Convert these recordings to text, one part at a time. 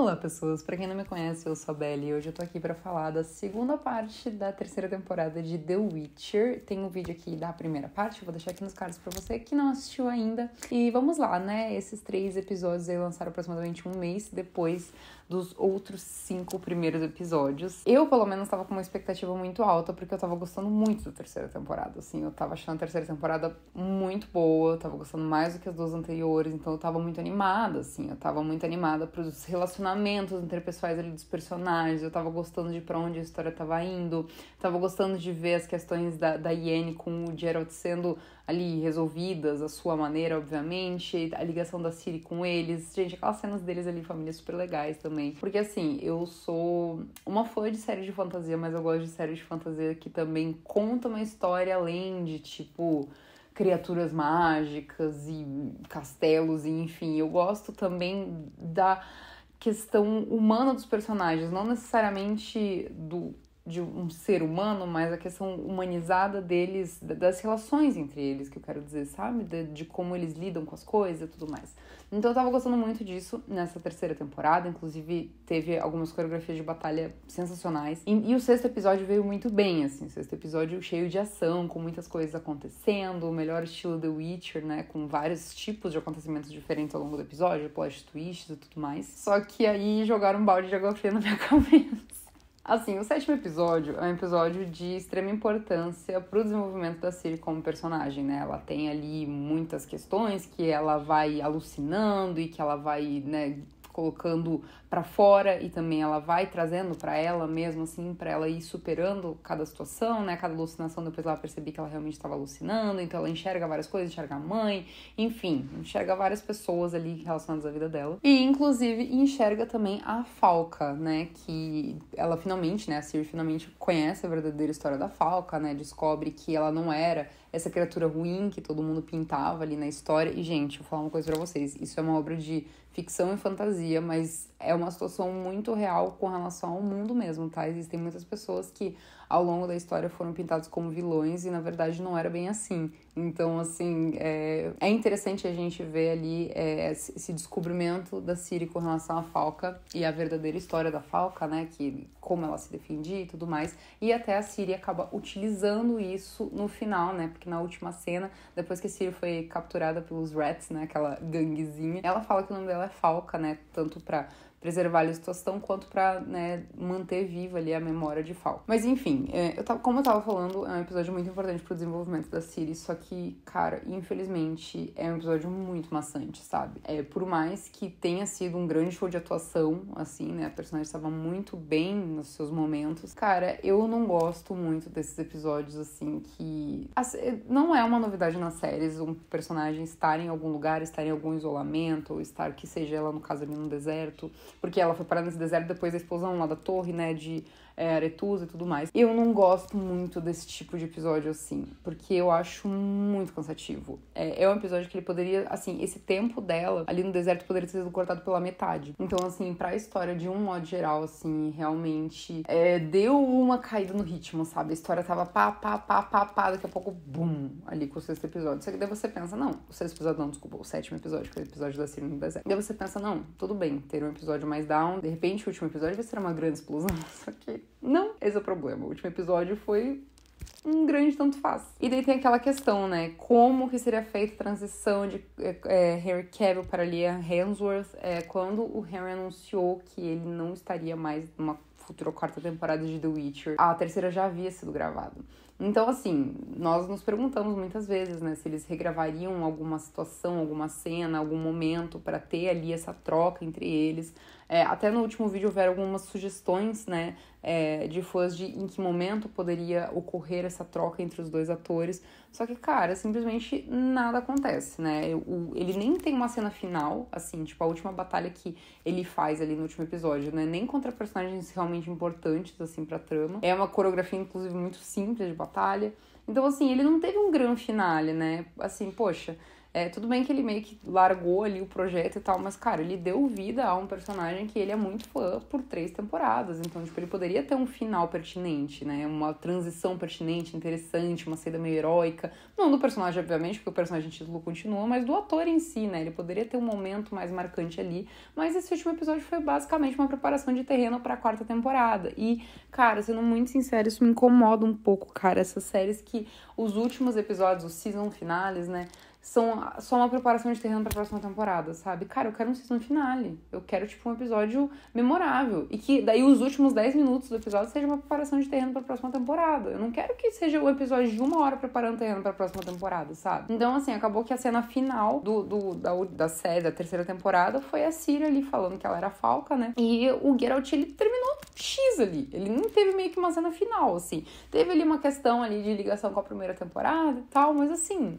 Olá, pessoas! Pra quem não me conhece, eu sou a Belle e hoje eu tô aqui pra falar da segunda parte da terceira temporada de The Witcher. Tem um vídeo aqui da primeira parte, eu vou deixar aqui nos cards pra você que não assistiu ainda. E vamos lá, né? Esses 3 episódios aí lançaram aproximadamente um mês depois dos outros 5 primeiros episódios. Eu, pelo menos, tava com uma expectativa muito alta, porque eu tava gostando muito da terceira temporada, assim. Eu tava achando a terceira temporada muito boa, eu tava gostando mais do que as 2 anteriores, então eu tava muito animada, assim. Eu tava muito animada pros relacionamentos interpessoais ali dos personagens, eu tava gostando de pra onde a história tava indo, tava gostando de ver as questões da Yennefer com o Geralt sendo ali resolvidas, a sua maneira, obviamente, a ligação da Ciri com eles. Gente, aquelas cenas deles ali, família, super legais também. Porque, assim, eu sou uma fã de série de fantasia, mas eu gosto de série de fantasia que também conta uma história além de, tipo, criaturas mágicas e castelos, e enfim. Eu gosto também da questão humana dos personagens, não necessariamente de um ser humano, mas a questão humanizada deles, das relações entre eles, que eu quero dizer, sabe? De como eles lidam com as coisas e tudo mais. Então eu tava gostando muito disso nessa terceira temporada, inclusive teve algumas coreografias de batalha sensacionais. E o 6º episódio veio muito bem, assim, o 6º episódio cheio de ação, com muitas coisas acontecendo, o melhor estilo The Witcher, né? Com vários tipos de acontecimentos diferentes ao longo do episódio, plot twists e tudo mais. Só que aí jogaram um balde de água fria na minha cabeça. Assim, o 7º episódio é um episódio de extrema importância pro desenvolvimento da Ciri como personagem, né? Ela tem ali muitas questões que ela vai alucinando e que ela vai, né, colocando pra fora, e também ela vai trazendo pra ela mesmo, assim, pra ela ir superando cada situação, né, cada alucinação. Depois ela percebe que ela realmente estava alucinando, então ela enxerga várias coisas, enxerga a mãe, enfim, enxerga várias pessoas ali relacionadas à vida dela, e inclusive enxerga também a Falca, né, que ela finalmente, né, a Ciri finalmente conhece a verdadeira história da Falca, né, descobre que ela não era essa criatura ruim que todo mundo pintava ali na história. E, gente, vou falar uma coisa pra vocês, isso é uma obra de ficção e fantasia, mas é uma situação muito real com relação ao mundo mesmo, tá? Existem muitas pessoas que ao longo da história foram pintados como vilões e na verdade não era bem assim. Então, assim, é interessante a gente ver ali esse descobrimento da Ciri com relação à Falca e a verdadeira história da Falca, né? Que como ela se defendia e tudo mais. E até a Ciri acaba utilizando isso no final, né? Porque na última cena, depois que a Ciri foi capturada pelos Rats, né? Aquela ganguezinha, ela fala que o nome dela é Falca, né? Tanto pra preservar a situação, quanto pra, né, manter viva ali a memória de Falca. Mas enfim, como eu tava falando, é um episódio muito importante pro desenvolvimento da Ciri, só que, cara, infelizmente é um episódio muito maçante, sabe? Por mais que tenha sido um grande show de atuação, assim, né, a personagem estava muito bem nos seus momentos, cara, eu não gosto muito desses episódios, assim, que assim, não é uma novidade nas séries um personagem estar em algum lugar, estar em algum isolamento, ou estar, que seja ela, no caso ali, no deserto, porque ela foi parar nesse deserto depois da explosão lá da torre, né, de Aretusa e tudo mais. Eu não gosto muito desse tipo de episódio, assim, porque eu acho muito cansativo. É um episódio que ele poderia, assim, esse tempo dela ali no deserto poderia ter sido cortado pela metade. Então, assim, pra história de um modo geral, assim, realmente deu uma caída no ritmo, sabe? A história tava pá, daqui a pouco, bum, ali com o 6º episódio. Só que daí você pensa, não, o 6º episódio não, desculpa, o 7º episódio, que é o episódio da Ciri no deserto. Daí você pensa, não, tudo bem, ter um episódio mais down, de repente o último episódio vai ser uma grande explosão, só que não, esse é o problema. O último episódio foi um grande tanto faz. E daí tem aquela questão, né? Como que seria feita a transição de Henry Cavill para Liam Hemsworth quando o Henry anunciou que ele não estaria mais numa futura 4ª temporada de The Witcher. A terceira já havia sido gravada. Então, assim, nós nos perguntamos muitas vezes, né, se eles regravariam alguma situação, alguma cena, algum momento para ter ali essa troca entre eles. Até no último vídeo houveram algumas sugestões, né, de fãs de em que momento poderia ocorrer essa troca entre os 2 atores. Só que, cara, simplesmente nada acontece, né? Ele nem tem uma cena final, assim, tipo, a última batalha que ele faz ali no último episódio, né? Nem contra personagens realmente importantes, assim, pra trama. É uma coreografia, inclusive, muito simples de batalha. Então, assim, ele não teve um grande finale, né? Assim, poxa, Tudo bem que ele meio que largou ali o projeto e tal, mas, cara, ele deu vida a um personagem que ele é muito fã por 3 temporadas. Então, tipo, ele poderia ter um final pertinente, né? Uma transição pertinente, interessante, uma saída meio heróica. Não do personagem, obviamente, porque o personagem título continua, mas do ator em si, né? Ele poderia ter um momento mais marcante ali. Mas esse último episódio foi basicamente uma preparação de terreno pra 4ª temporada. E, cara, sendo muito sincero, isso me incomoda um pouco, cara. Essas séries que os últimos episódios, os season finales, né? São só uma preparação de terreno pra próxima temporada, sabe? Cara, eu quero um season finale. Eu quero, tipo, um episódio memorável. E que daí os últimos 10 minutos do episódio seja uma preparação de terreno pra próxima temporada. Eu não quero que seja um episódio de 1 hora preparando terreno pra próxima temporada, sabe? Então, assim, acabou que a cena final da série, da 3ª temporada, foi a Ciri ali falando que ela era Falca, né? E o Geralt, ele terminou X ali. Ele não teve meio que uma cena final, assim. Teve ali uma questão ali de ligação com a 1ª temporada e tal, mas assim...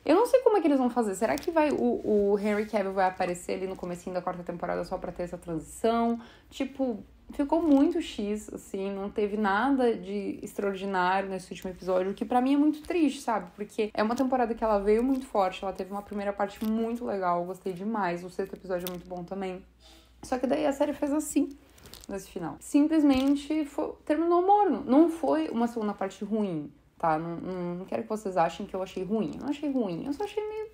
Eu não sei como é que eles vão fazer. Será que o Henry Cavill vai aparecer ali no comecinho da 4ª temporada só pra ter essa transição? Tipo, ficou muito X, assim, não teve nada de extraordinário nesse último episódio, o que pra mim é muito triste, sabe? Porque é uma temporada que ela veio muito forte, ela teve uma primeira parte muito legal, eu gostei demais, o 6º episódio é muito bom também. Só que daí a série fez assim, nesse final. Simplesmente terminou morno. Não foi uma segunda parte ruim. Tá? Não quero que vocês achem que eu achei ruim. Eu não achei ruim, eu só achei meio...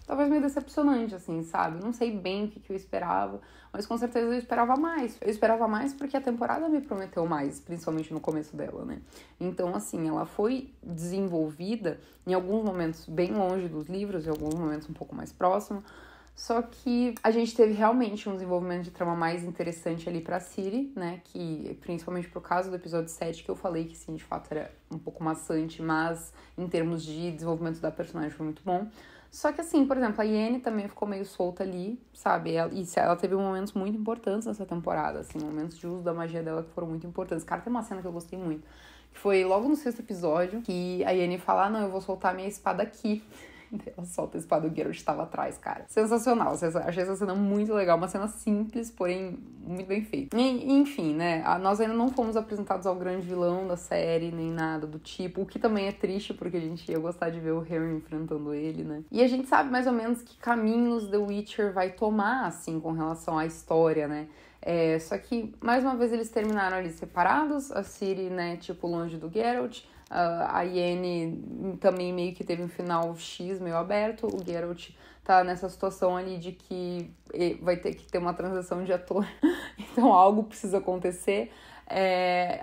talvez meio decepcionante, assim, sabe? Não sei bem o que eu esperava, mas com certeza eu esperava mais. Eu esperava mais porque a temporada me prometeu mais, principalmente no começo dela, né? Então, assim, ela foi desenvolvida em alguns momentos bem longe dos livros, em alguns momentos um pouco mais próximo. Só que a gente teve realmente um desenvolvimento de trama mais interessante ali pra Ciri, né? Que, principalmente pro caso do episódio 7, que eu falei que sim, de fato era um pouco maçante, mas em termos de desenvolvimento da personagem foi muito bom. Só que assim, por exemplo, a Yennefer também ficou meio solta ali, sabe? Ela teve momentos muito importantes nessa temporada, assim, momentos de uso da magia dela que foram muito importantes. Cara, tem uma cena que eu gostei muito, que foi logo no 6º episódio, que a Yennefer fala, não, eu vou soltar minha espada aqui. Ela solta a espada do Geralt estava atrás, cara. Sensacional. Achei essa cena muito legal. Uma cena simples, porém muito bem feita. Enfim, né? Nós ainda não fomos apresentados ao grande vilão da série, nem nada do tipo. O que também é triste, porque a gente ia gostar de ver o Harry enfrentando ele, né? E a gente sabe mais ou menos que caminhos The Witcher vai tomar, assim, com relação à história, né? Só que, mais uma vez, eles terminaram ali separados. A Ciri, né, tipo, longe do Geralt. A Yennefer também meio que teve um final X meio aberto. O Geralt tá nessa situação ali de que vai ter que ter uma transição de ator. Então algo precisa acontecer.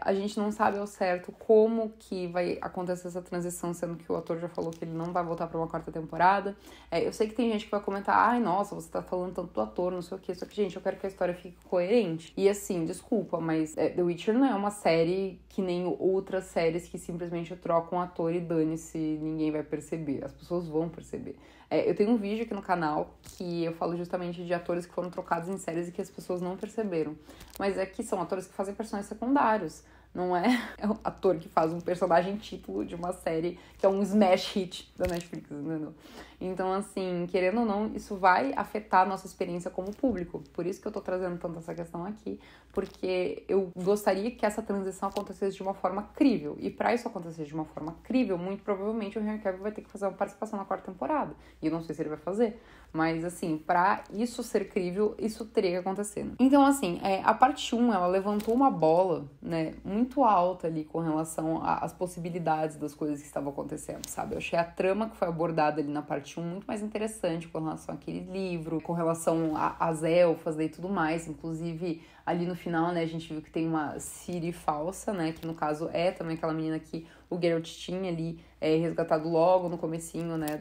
A gente não sabe ao certo como que vai acontecer essa transição, sendo que o ator já falou que ele não vai voltar pra uma 4ª temporada. Eu sei que tem gente que vai comentar, ai, nossa, você tá falando tanto do ator, não sei o quê. Só que, gente, eu quero que a história fique coerente. E assim, desculpa, mas The Witcher não é uma série que nem outras séries que simplesmente trocam um ator e dane-se, ninguém vai perceber. As pessoas vão perceber. Eu tenho um vídeo aqui no canal que eu falo justamente de atores que foram trocados em séries e que as pessoas não perceberam. Mas é que são atores que fazem personagens secundários. Não é o ator que faz um personagem título de uma série que é um smash hit da Netflix, entendeu? Então, assim, querendo ou não, isso vai afetar a nossa experiência como público. Por isso que eu tô trazendo tanto essa questão aqui, porque eu gostaria que essa transição acontecesse de uma forma crível. E pra isso acontecer de uma forma crível, muito provavelmente o Henry Cavill vai ter que fazer uma participação na 4ª temporada. E eu não sei se ele vai fazer, mas, assim, pra isso ser crível, isso teria que acontecer, né? Então, assim, a parte 1, ela levantou uma bola, né, muito alta ali com relação às possibilidades das coisas que estavam acontecendo, sabe? Eu achei a trama que foi abordada ali na parte 1 muito mais interessante com relação àquele livro, com relação às elfas e tudo mais. Inclusive, ali no final, né, a gente viu que tem uma Ciri falsa, né, que no caso é também aquela menina que o Geralt tinha ali resgatado logo no comecinho, né,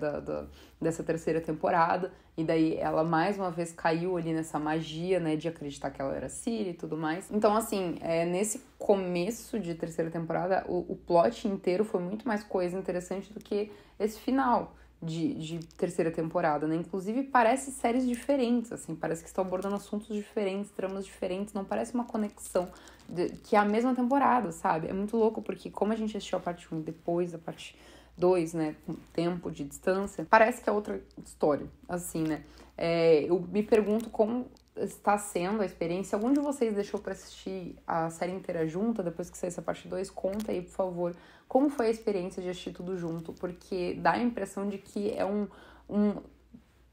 dessa 3ª temporada. E daí ela mais uma vez caiu ali nessa magia, né, de acreditar que ela era Ciri e tudo mais. Então, assim, nesse começo de 3ª temporada, o plot inteiro foi muito mais coisa interessante do que esse final de 3ª temporada, né? Inclusive, parece séries diferentes, assim, parece que estão abordando assuntos diferentes, tramas diferentes, não parece uma conexão que é a mesma temporada, sabe? É muito louco, porque como a gente assistiu a parte 1 depois da parte 2, né, com tempo de distância, parece que é outra história, assim, né? Eu me pergunto como está sendo a experiência. Algum de vocês deixou pra assistir a série inteira junta, depois que sair essa parte 2? Conta aí, por favor, como foi a experiência de assistir tudo junto, porque dá a impressão de que é um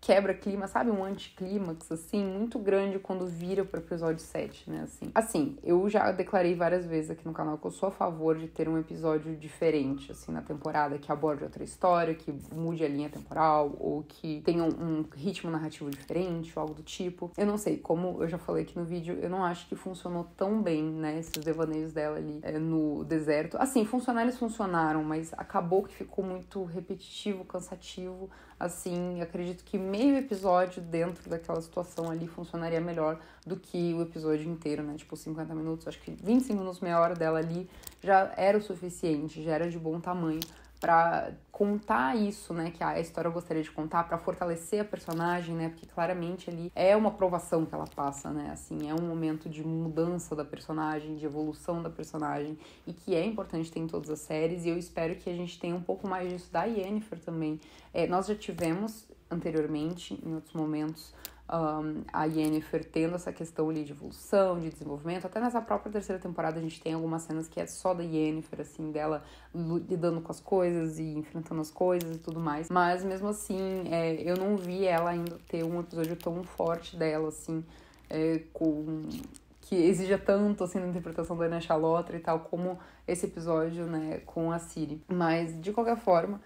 quebra-clima, sabe? Um anticlímax, assim, muito grande quando vira pro episódio 7, né, assim. Eu já declarei várias vezes aqui no canal que eu sou a favor de ter um episódio diferente, assim, na temporada, que aborde outra história, que mude a linha temporal, ou que tenha um ritmo narrativo diferente, ou algo do tipo. Eu não sei, como eu já falei aqui no vídeo, eu não acho que funcionou tão bem, né, esses devaneios dela ali no deserto. Assim, eles funcionaram, mas acabou que ficou muito repetitivo, cansativo. Assim, acredito que meio episódio dentro daquela situação ali funcionaria melhor do que o episódio inteiro, né? Tipo, 50 minutos, acho que 25 minutos, meia hora dela ali já era o suficiente, já era de bom tamanho pra contar isso, né, que a história eu gostaria de contar, pra fortalecer a personagem, né, porque claramente ali é uma provação que ela passa, né, assim, é um momento de mudança da personagem, de evolução da personagem, e que é importante ter em todas as séries, e eu espero que a gente tenha um pouco mais disso da Yennefer também. Nós já tivemos anteriormente, em outros momentos, a Yennefer tendo essa questão ali de evolução, de desenvolvimento. Até nessa própria terceira temporada a gente tem algumas cenas que é só da Yennefer, assim, dela lidando com as coisas e enfrentando as coisas e tudo mais. Mas mesmo assim, eu não vi ela ainda ter um episódio tão forte dela, assim, que exija tanto, assim, na interpretação da Anna Chalotra e tal, como esse episódio, né, com a Ciri. Mas, de qualquer forma,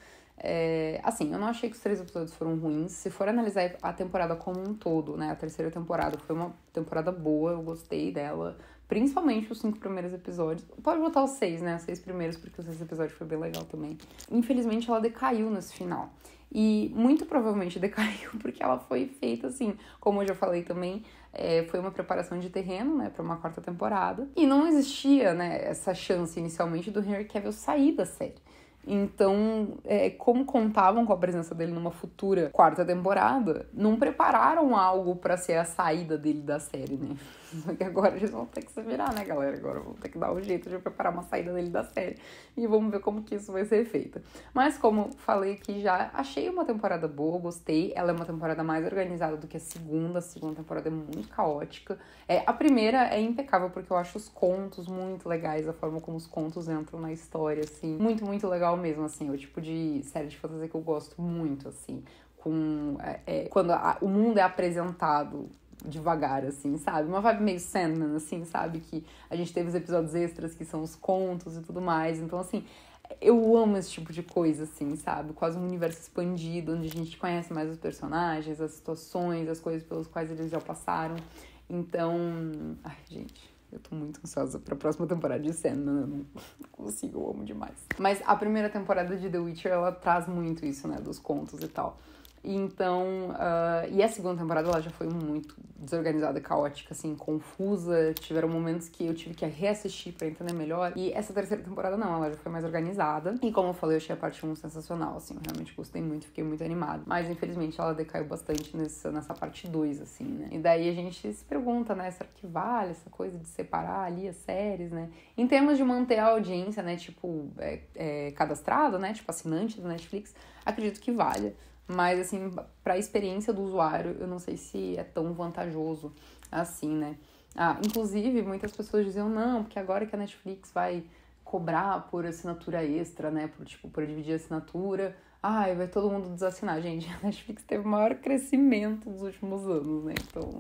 assim, eu não achei que os 3 episódios foram ruins. Se for analisar a temporada como um todo, né, a terceira temporada foi uma temporada boa, eu gostei dela, principalmente os 5 primeiros episódios. Pode botar os 6, né, os 6 primeiros, porque o 6º episódio foi bem legal também. Infelizmente, ela decaiu nesse final. E muito provavelmente decaiu porque ela foi feita assim, como eu já falei também, foi uma preparação de terreno, né, para uma 4ª temporada. E não existia, né, essa chance inicialmente do Henry Cavill sair da série. Então, como contavam com a presença dele numa futura 4ª temporada, não prepararam algo pra ser a saída dele da série, né? Só que agora eles vão ter que se virar, né, galera? Agora vão ter que dar um jeito de preparar uma saída dele da série. E vamos ver como que isso vai ser feito. Mas, como falei aqui já, achei uma temporada boa, gostei. Ela é uma temporada mais organizada do que a segunda. A segunda temporada é muito caótica. A primeira é impecável, porque eu acho os contos muito legais, a forma como os contos entram na história, assim. Muito, muito legal mesmo, assim. É o tipo de série de fantasia que eu gosto muito, assim. Quando o mundo é apresentado devagar, assim, sabe? Uma vibe meio Sandman, assim, sabe? Que a gente teve os episódios extras que são os contos e tudo mais. Então, assim, eu amo esse tipo de coisa, assim, sabe? Quase um universo expandido, onde a gente conhece mais os personagens, as situações, as coisas pelas quais eles já passaram. Então, ai, gente, eu tô muito ansiosa pra próxima temporada de Sandman, eu não consigo, eu amo demais. Mas a primeira temporada de The Witcher, ela traz muito isso, né, dos contos e tal. Então, e a segunda temporada ela já foi muito desorganizada, caótica, assim, confusa. Tiveram momentos que eu tive que reassistir pra entender melhor. E essa terceira temporada não, ela já foi mais organizada. E como eu falei, eu achei a parte 1 sensacional, assim, eu realmente gostei muito, fiquei muito animada. Mas infelizmente ela decaiu bastante nessa parte 2, assim, né? E daí a gente se pergunta, né, será que vale essa coisa de separar ali as séries, né? Em termos de manter a audiência, né, tipo, cadastrado, né, tipo, assinante do Netflix, acredito que vale. Mas, assim, pra experiência do usuário, eu não sei se é tão vantajoso assim, né? Inclusive, muitas pessoas diziam, não, porque agora que a Netflix vai cobrar por assinatura extra, né? Por dividir a assinatura, vai todo mundo desassinar. Gente, a Netflix teve o maior crescimento dos últimos anos, né? Então,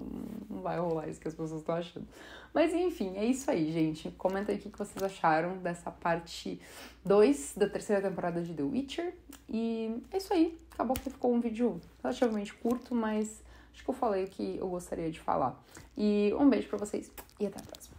não vai rolar isso que as pessoas estão achando. Mas, enfim, é isso aí, gente. Comenta aí o que vocês acharam dessa parte 2 da terceira temporada de The Witcher. E é isso aí. Acabou que ficou um vídeo relativamente curto, mas acho que eu falei o que eu gostaria de falar. E um beijo pra vocês e até a próxima.